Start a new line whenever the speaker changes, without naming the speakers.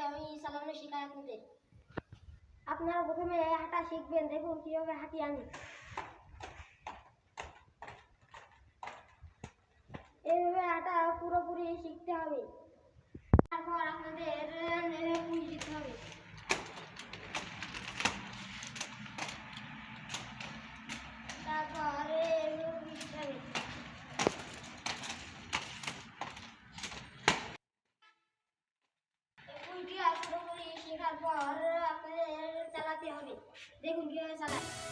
আমি চালানো শেখাই আপনাদের। আপনারা প্রথমে হাঁটা শিখবেন, দেখুন কিভাবে হাঁটি আমি। এইভাবে হাঁটা পুরোপুরি শিখতে হবে, তারপর আপনাদের পুঁজি দিতে হবে। তারপরে দিতে হবে। পুঁজিটা পুরোপুরি শেখার পর আপনাদের চালাতে হবে, দেখুন কিভাবে চালায়।